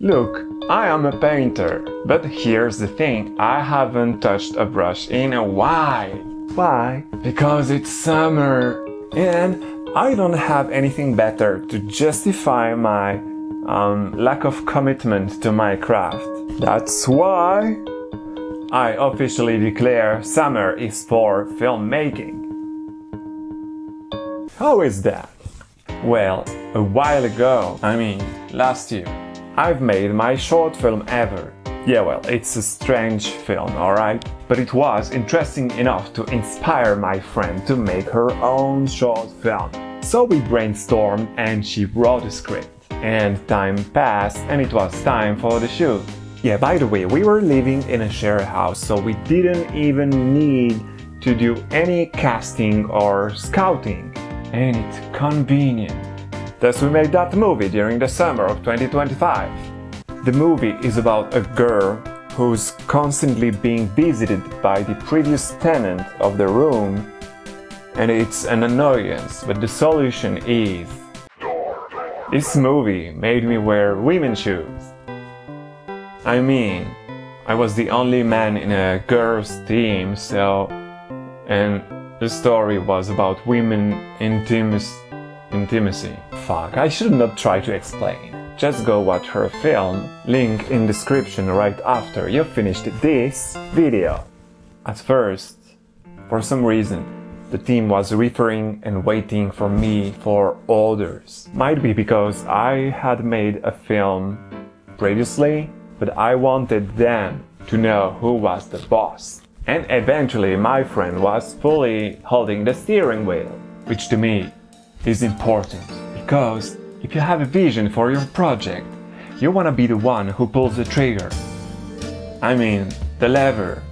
Look, I am a painter, but here's the thing, I haven't touched a brush in a while. Why? Because it's summer, and I don't have anything better to justify my lack of commitment to my craft. That's why I officially declare summer is for filmmaking. How is that? Well, a while ago, last year, I've made my short film ever. Yeah, well, it's a strange film, alright? But it was interesting enough to inspire my friend to make her own short film. So we brainstormed and she wrote a script. And time passed and it was time for the shoot. Yeah, by the way, we were living in a share house, so we didn't even need to do any casting or scouting. Ain't it convenient? Thus we made that movie during the summer of 2025. The movie is about a girl who's constantly being visited by the previous tenant of the room, and it's an annoyance, but the solution is... This movie made me wear women's shoes. I was the only man in a girls' team, so... And the story was about women intimacy. Fuck, I should not try to explain. Just go watch her film, link in description right after you finished this video. At first, for some reason, the team was referring and waiting for me for orders. Might be because I had made a film previously, but I wanted them to know who was the boss. And eventually my friend was fully holding the steering wheel, which to me is important, because if you have a vision for your project, you wanna be the one who pulls the trigger. The lever.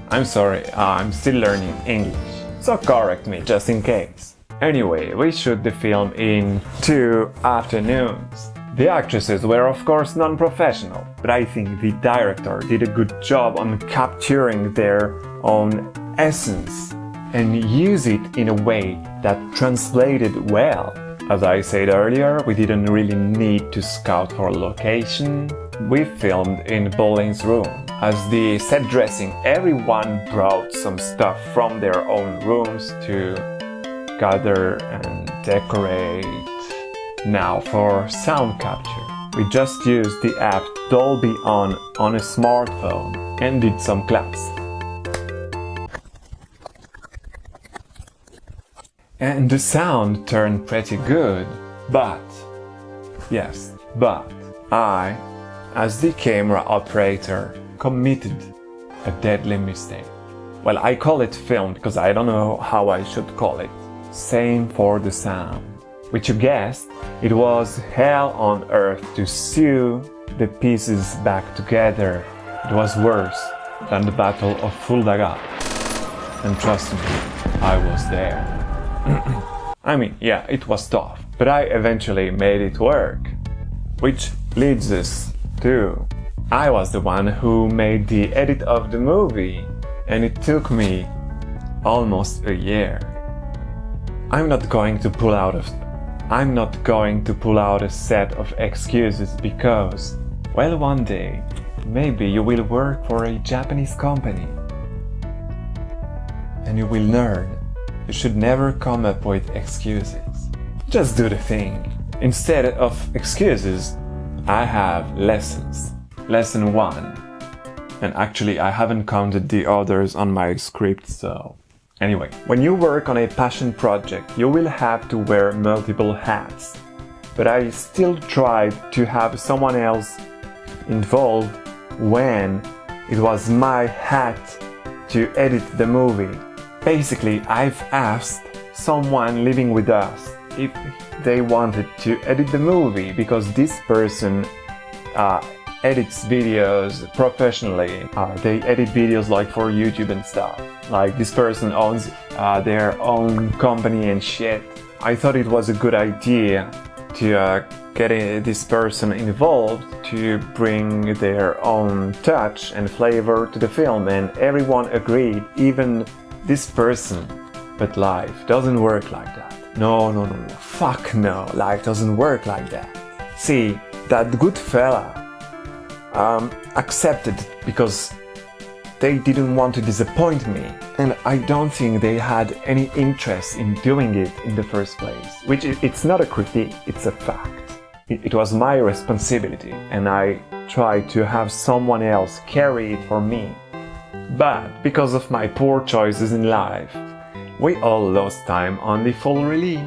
I'm sorry, I'm still learning English, so correct me just in case. Anyway, we shot the film in 2 afternoons. The actresses were of course non-professional, but I think the director did a good job on capturing their own essence and use it in a way that translated well. As I said earlier, we didn't really need to scout for a location. We filmed in Boleyn's room. As the set dressing, everyone brought some stuff from their own rooms to gather and decorate. Now for sound capture. We just used the app Dolby on a smartphone and did some claps. And the sound turned pretty good, but I, as the camera operator, committed a deadly mistake. Well, I call it film because I don't know how I should call it. Same for the sound. Which you guessed, it was hell on earth to sew the pieces back together. It was worse than the Battle of Fulda. And trust me, I was there. It was tough, but I eventually made it work. Which leads us to... I was the one who made the edit of the movie, and it took me almost a year. I'm not going to pull out a set of excuses because, well, one day, maybe you will work for a Japanese company. And you will learn. You should never come up with excuses. Just do the thing. Instead of excuses, I have lessons. Lesson 1. And actually, I haven't counted the others on my script, so... Anyway, when you work on a passion project, you will have to wear multiple hats. But I still tried to have someone else involved when it was my hat to edit the movie. Basically, I've asked someone living with us if they wanted to edit the movie because this person edits videos professionally. They edit videos like for YouTube and stuff. Like this person owns their own company and shit. I thought it was a good idea to get this person involved to bring their own touch and flavor to the film, and everyone agreed, even this person. But life doesn't work like that. No, fuck no, life doesn't work like that. See, that good fella accepted because they didn't want to disappoint me, and I don't think they had any interest in doing it in the first place. Which it's not a critique, it's a fact. It was my responsibility, and I tried to have someone else carry it for me. But because of my poor choices in life, we all lost time on the full release.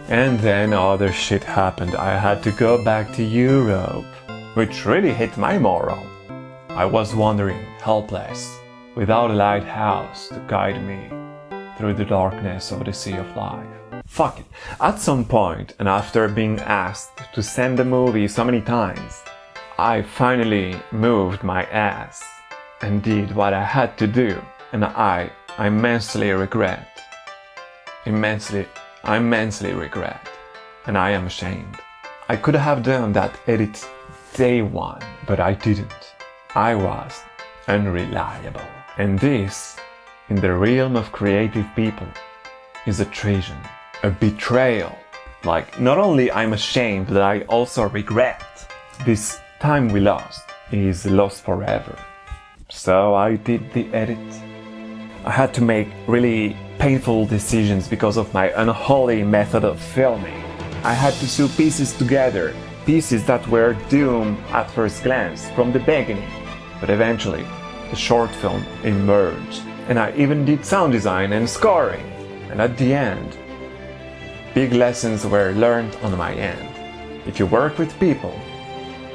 And then other shit happened. I had to go back to Europe, which really hit my moral. I was wandering, helpless, without a lighthouse to guide me through the darkness of the sea of life. Fuck it. At some point, and after being asked to send the movie so many times, I finally moved my ass and did what I had to do, and I immensely regret. I immensely regret, and I am ashamed. I could have done that edit day one, but I didn't. I was unreliable. And this, in the realm of creative people, is a treason, a betrayal. Like, not only I'm ashamed, but I also regret. This time we lost is lost forever. So I did the edit. I had to make really painful decisions because of my unholy method of filming. I had to sew pieces together, pieces that were doomed at first glance from the beginning. But eventually, the short film emerged, and I even did sound design and scoring. And at the end, big lessons were learned on my end. If you work with people,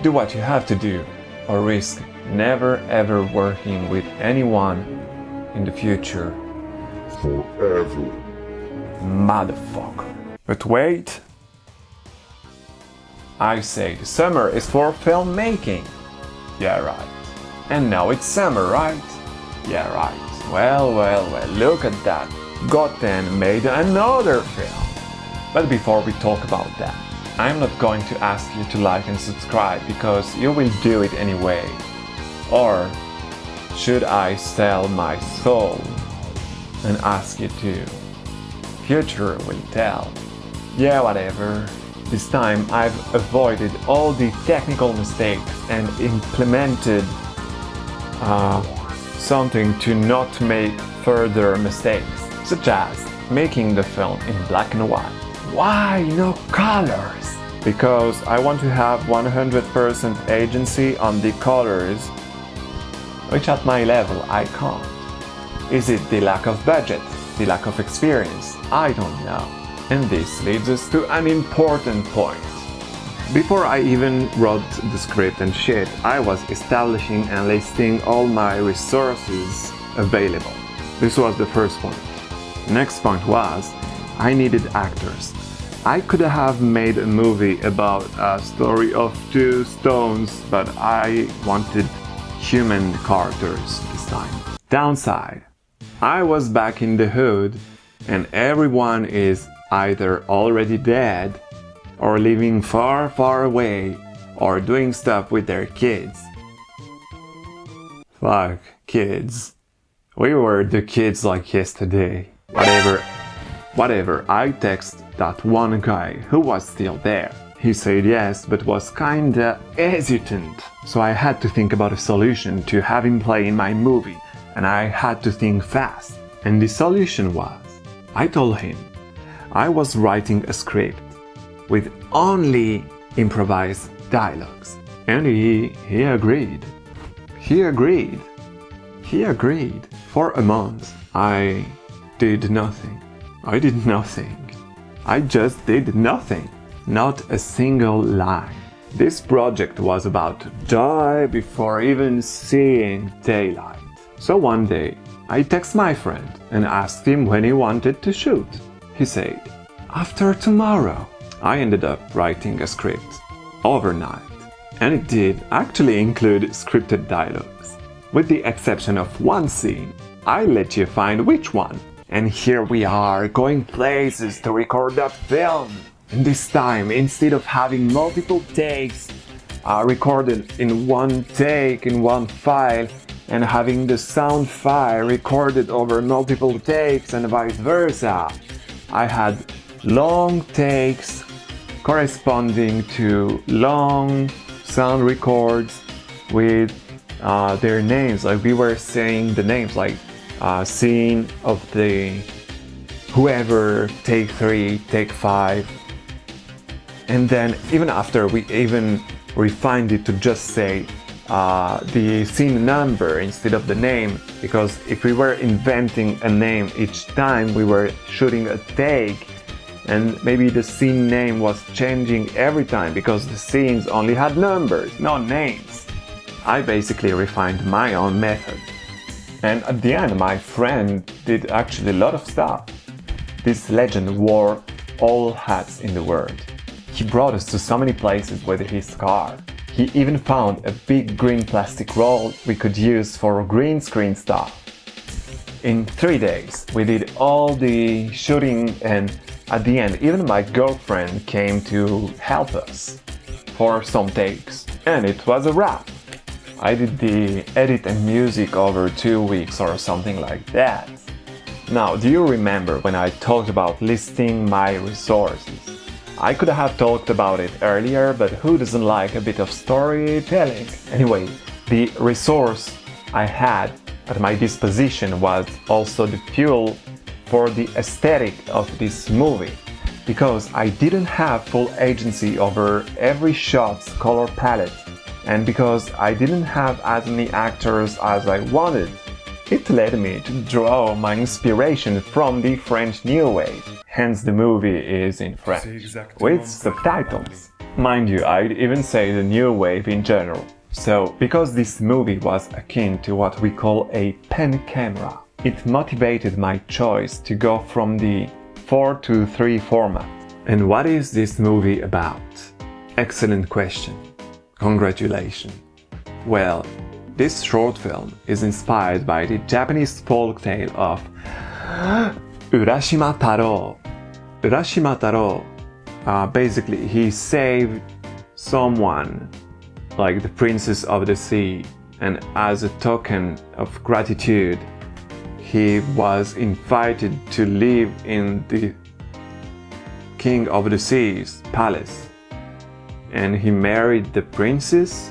do what you have to do, or risk never ever working with anyone in the future. Forever. Motherfucker. But wait. I say the summer is for filmmaking. Yeah, right. And now it's summer, right? Yeah, right. Well, look at that. Goten made another film. But before we talk about that, I'm not going to ask you to like and subscribe because you will do it anyway. Or should I sell my soul and ask you to? Future will tell. Yeah, whatever. This time I've avoided all the technical mistakes and implemented something to not make further mistakes, such as making the film in black and white. Why no colors? Because I want to have 100% agency on the colors, which at my level I can't. Is it the lack of budget? The lack of experience? I don't know. And this leads us to an important point. Before I even wrote the script and shit, I was establishing and listing all my resources available. This was the first point. Next point was, I needed actors. I could have made a movie about a story of two stones, but I wanted human characters this time. Downside, I was back in the hood and everyone is either already dead or living far, far away or doing stuff with their kids. Fuck, kids. We were the kids like yesterday. Whatever, I text that one guy who was still there. He said yes, but was kinda hesitant. So I had to think about a solution to have him play in my movie, and I had to think fast. And the solution was, I told him I was writing a script with only improvised dialogues. And he agreed. He agreed. For a month, I did nothing. I just did nothing. Not a single line. This project was about to die before even seeing daylight. So one day, I text my friend and asked him when he wanted to shoot. He said, after tomorrow. I ended up writing a script overnight, and it did actually include scripted dialogues. With the exception of one scene, I let you find which one. And here we are, going places to record that film. And this time, instead of having multiple takes recorded in one take, in one file, and having the sound file recorded over multiple takes and vice versa, I had long takes corresponding to long sound records with their names. Like we were saying the names, like scene of the whoever, take 3, take 5. And then even after, we even refined it to just say the scene number instead of the name, because if we were inventing a name each time we were shooting a take, and maybe the scene name was changing every time because the scenes only had numbers, no names. I basically refined my own method. And at the end, my friend did actually a lot of stuff. This legend wore all hats in the world. He brought us to so many places with his car. He even found a big green plastic roll we could use for green screen stuff. In 3 days, we did all the shooting, and at the end, even my girlfriend came to help us for some takes. And it was a wrap. I did the edit and music over 2 weeks or something like that. Now, do you remember when I talked about listing my resources? I could have talked about it earlier, but who doesn't like a bit of storytelling? Anyway, the resource I had at my disposition was also the fuel for the aesthetic of this movie, because I didn't have full agency over every shot's color palette, and because I didn't have as many actors as I wanted. It led me to draw my inspiration from the French New Wave, hence the movie is in French, with subtitles. Mind you, I'd even say the New Wave in general. So, because this movie was akin to what we call a pen camera, it motivated my choice to go from the 4:3 format. And what is this movie about? Excellent question. Congratulations. Well, this short film is inspired by the Japanese folktale of Urashima Taro. Urashima Taro, basically he saved someone, like the princess of the sea, and as a token of gratitude, he was invited to live in the king of the sea's palace. And he married the princess,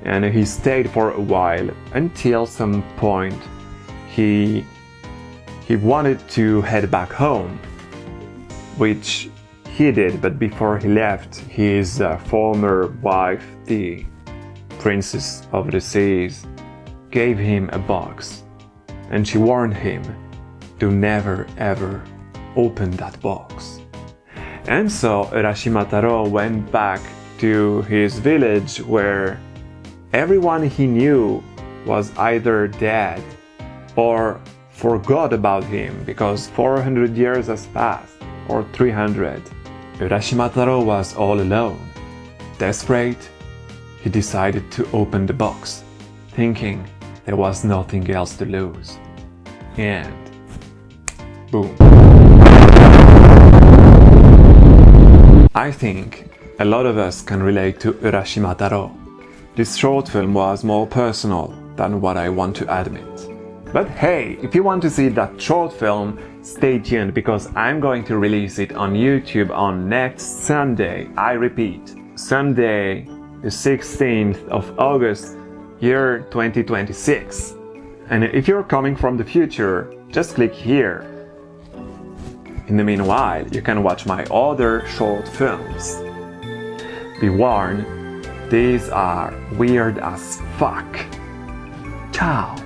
and he stayed for a while until some point he wanted to head back home, which he did, but before he left, his former wife, the princess of the seas, gave him a box, and she warned him to never ever open that box. And so Urashima Taro went back to his village, where everyone he knew was either dead or forgot about him, because 400 years has passed, or 300. Urashima Taro was all alone. Desperate, he decided to open the box, thinking there was nothing else to lose. And boom. I think a lot of us can relate to Urashima Taro. This short film was more personal than what I want to admit. But hey, if you want to see that short film, stay tuned, because I'm going to release it on YouTube on next Sunday. I repeat, Sunday the 16th of August, year 2026. And if you're coming from the future, just click here. In the meanwhile, you can watch my other short films. Be warned, these are weird as fuck. Ciao!